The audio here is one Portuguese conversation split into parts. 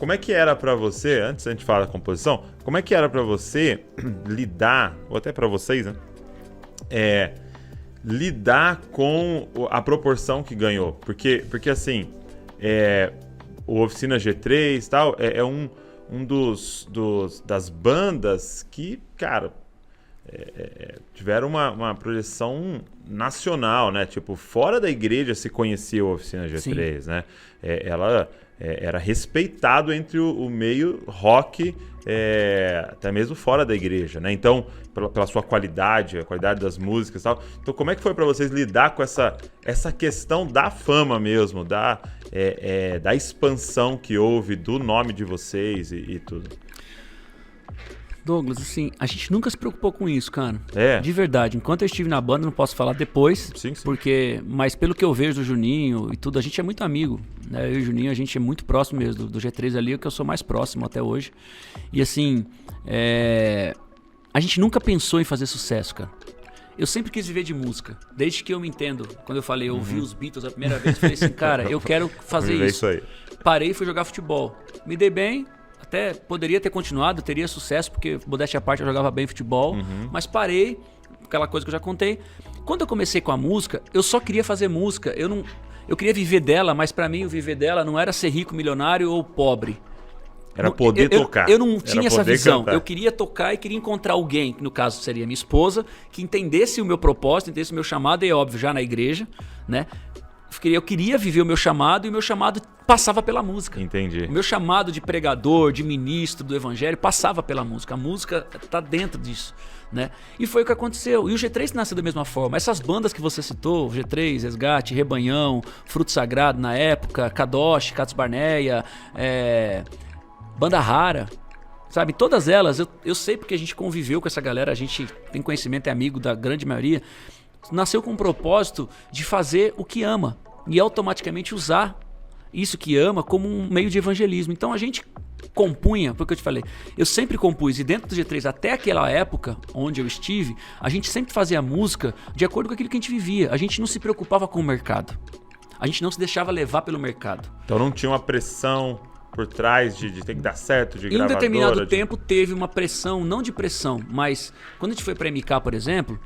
como é que era pra você, antes da gente falar da composição, como é que era pra você lidar, ou até pra vocês, né? Lidar com a proporção que ganhou. Porque assim, o Oficina G3 e tal, é um das bandas que, cara, tiveram uma projeção nacional, né? Tipo, fora da igreja se conhecia o Oficina G3, né? Ela era respeitado entre o meio rock, até mesmo fora da igreja, né? Então, pela sua qualidade, a qualidade das músicas e tal. Então, como é que foi para vocês lidar com essa questão da fama mesmo, da expansão que houve do nome de vocês e tudo? Douglas, assim, a gente nunca se preocupou com isso, cara. De verdade. Enquanto eu estive na banda, não posso falar depois. Sim. Mas pelo que eu vejo do Juninho e tudo, a gente é muito amigo, né? Eu e o Juninho, a gente é muito próximo mesmo. Do G3 ali, que eu sou mais próximo até hoje. E assim, a gente nunca pensou em fazer sucesso, cara. Eu sempre quis viver de música. Desde que eu me entendo. Quando eu falei, eu ouvi os Beatles a primeira vez, eu falei assim, cara, eu quero fazer isso. Aí. Parei e fui jogar futebol. Me dei bem. Até poderia ter continuado, teria sucesso, porque, modéstia à parte, eu jogava bem futebol. Mas parei, aquela coisa que eu já contei. Quando eu comecei com a música, eu só queria fazer música. Eu queria viver dela, mas pra mim o viver dela não era ser rico, milionário ou pobre. Era poder tocar. Eu não tinha essa visão. Cantar. Eu queria tocar e queria encontrar alguém, que no caso seria minha esposa, que entendesse o meu propósito, entendesse o meu chamado, e é óbvio, já na igreja, né? Eu queria viver o meu chamado, e o meu chamado passava pela música. Entendi. O meu chamado de pregador, de ministro do evangelho, passava pela música. A música tá dentro disso, né? E foi o que aconteceu. E o G3 nasceu da mesma forma. Essas bandas que você citou, G3, Resgate, Rebanhão, Fruto Sagrado na época, Kadosh, Catos Barneia, Banda Rara, sabe? Todas elas, eu sei porque a gente conviveu com essa galera, a gente tem conhecimento, é amigo da grande maioria. Nasceu com o propósito de fazer o que ama e automaticamente usar isso que ama como um meio de evangelismo. Então a gente compunha, porque eu te falei, eu sempre compus, e dentro do G3, até aquela época onde eu estive, a gente sempre fazia música de acordo com aquilo que a gente vivia. A gente não se preocupava com o mercado, a gente não se deixava levar pelo mercado. Então não tinha uma pressão por trás de ter que dar certo, de gravadora. Em um determinado tempo teve uma pressão, não de pressão, mas quando a gente foi para MK, por exemplo,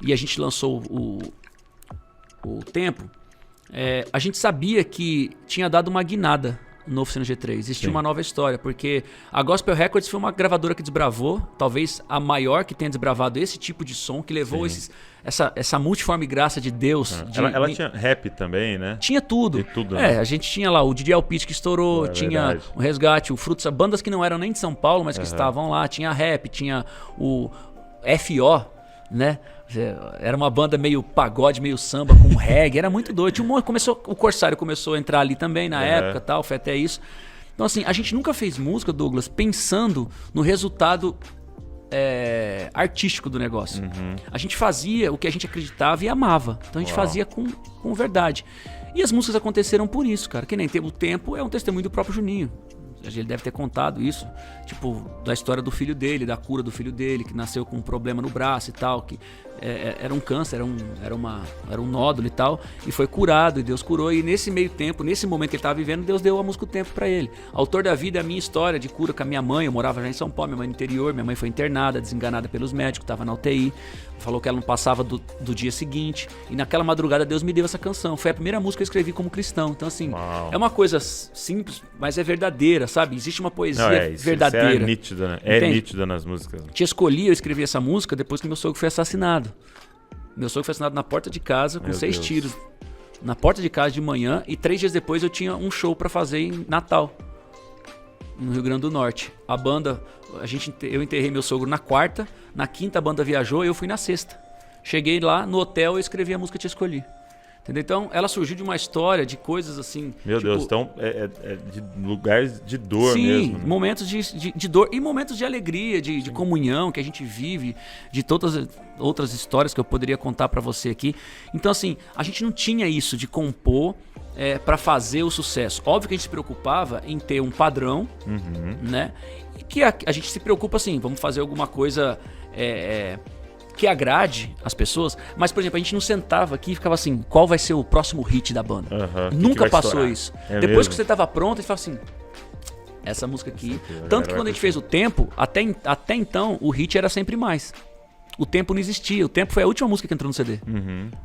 e a gente lançou o Tempo, a gente sabia que tinha dado uma guinada no Oficina G3. Existia uma nova história, porque a Gospel Records foi uma gravadora que desbravou, talvez a maior que tenha desbravado esse tipo de som, que levou essa multiforme graça de Deus. Ela tinha rap também, né? Tinha tudo. E tudo, né? A gente tinha lá o Didi Alpiste que estourou, tinha verdade. o Resgate, o Frutos, bandas que não eram nem de São Paulo, mas que estavam lá. Tinha rap, tinha o FO, né? Era uma banda meio pagode, meio samba, com reggae, era muito doido. O Corsário começou a entrar ali também na época, tal, foi até isso. Então assim, a gente nunca fez música, Douglas, pensando no resultado artístico do negócio. A gente fazia o que a gente acreditava e amava. Então a gente fazia com verdade. E as músicas aconteceram por isso, cara. Que nem o Tempo é um testemunho do próprio Juninho. Ele deve ter contado isso, tipo, da história do filho dele, da cura do filho dele, que nasceu com um problema no braço e tal, que era um câncer, era um nódulo e tal, e foi curado, e Deus curou, e nesse meio tempo, nesse momento que ele estava vivendo, Deus deu a música O Tempo para ele. Autor da Vida é a minha história de cura com a minha mãe. Eu morava já em São Paulo, minha mãe no interior, minha mãe foi internada, desenganada pelos médicos, estava na UTI, falou que ela não passava do dia seguinte, e naquela madrugada Deus me deu essa canção. Foi a primeira música que eu escrevi como cristão. Então assim, é uma coisa simples, mas é verdadeira, sabe? Existe uma poesia verdadeira. Isso é nítido, né? É nítido nas músicas. Te escolhi, eu escrevi essa música depois que meu sogro foi assassinado. Meu sogro foi assassinado na porta de casa com 6 tiros. Na porta de casa de manhã, e 3 dias depois eu tinha um show pra fazer em Natal, no Rio Grande do Norte. A banda, eu enterrei meu sogro na quarta, na quinta a banda viajou e eu fui na sexta. Cheguei lá no hotel e escrevi a música Te Escolhi. Entendeu? Então, ela surgiu de uma história, de coisas assim... Meu Deus, então de lugares de dor mesmo. Sim, momentos de dor e momentos de alegria, de comunhão que a gente vive, de todas as outras histórias que eu poderia contar pra você aqui. Então, assim, a gente não tinha isso de compor pra fazer o sucesso. Óbvio que a gente se preocupava em ter um padrão, né? E que a gente se preocupa assim, vamos fazer alguma coisa... que agrade as pessoas, mas, por exemplo, a gente não sentava aqui e ficava assim, qual vai ser o próximo hit da banda? Nunca passou isso. Depois mesmo? que você estava pronto, a gente falava assim, Essa música aqui. Aqui, Tanto que quando a gente fez o Tempo, até então, o hit era Sempre Mais. O Tempo não existia. O Tempo foi a última música que entrou no CD.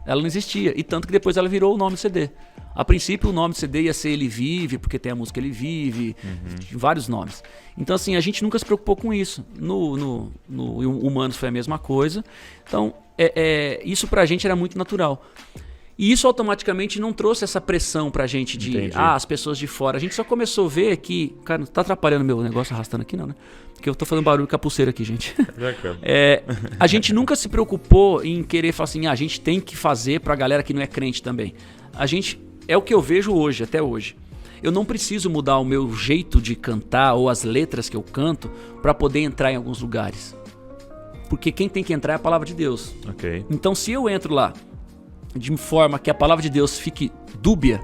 Ela não existia. E tanto que depois ela virou o nome do CD. A princípio, o nome do CD ia ser Ele Vive, porque tem a música Ele Vive, vários nomes. Então, assim, a gente nunca se preocupou com isso. No Humanos foi a mesma coisa. Então, isso pra gente era muito natural. E isso automaticamente não trouxe essa pressão pra gente de, as pessoas de fora. A gente só começou a ver que... Cara, não tá atrapalhando meu negócio arrastando aqui não, né? Porque eu tô fazendo barulho com a pulseira aqui, gente. A gente nunca se preocupou em querer falar assim, a gente tem que fazer pra galera que não é crente também. É o que eu vejo hoje, até hoje. Eu não preciso mudar o meu jeito de cantar ou as letras que eu canto pra poder entrar em alguns lugares. Porque quem tem que entrar é a palavra de Deus. Ok. Então se eu entro lá de forma que a palavra de Deus fique dúbia,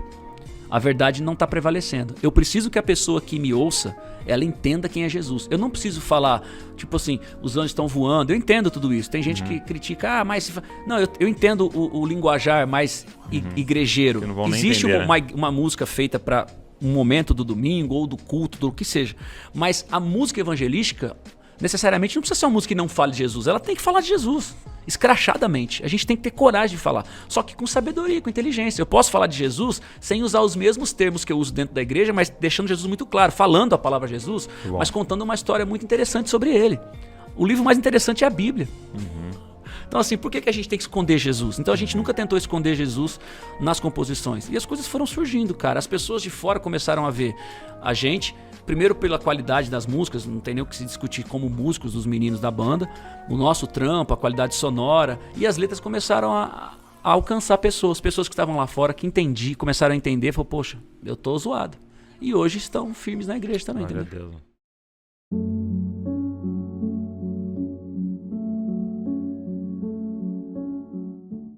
a verdade não está prevalecendo. Eu preciso que a pessoa que me ouça, ela entenda quem é Jesus. Eu não preciso falar, tipo assim, os anjos estão voando. Eu entendo tudo isso. Tem gente que critica, mas... Não, eu entendo o linguajar mais igrejeiro. Que não vão nem Existe entender, uma música feita para um momento do domingo ou do culto, do que seja. Mas a música evangelística, necessariamente, não precisa ser uma música que não fale de Jesus. Ela tem que falar de Jesus. Escrachadamente. A gente tem que ter coragem de falar. Só que com sabedoria, com inteligência. Eu posso falar de Jesus sem usar os mesmos termos que eu uso dentro da igreja, mas deixando Jesus muito claro, falando a palavra Jesus, mas contando uma história muito interessante sobre ele. O livro mais interessante é a Bíblia. Então assim, por que a gente tem que esconder Jesus? Então a gente nunca tentou esconder Jesus nas composições. E as coisas foram surgindo, cara. As pessoas de fora começaram a ver a gente... Primeiro pela qualidade das músicas, não tem nem o que se discutir como músicos dos meninos da banda, o nosso trampo, a qualidade sonora, e as letras começaram a alcançar pessoas que estavam lá fora, que começaram a entender, falaram, poxa, eu tô zoado. E hoje estão firmes na igreja também, Glória entendeu? a Deus.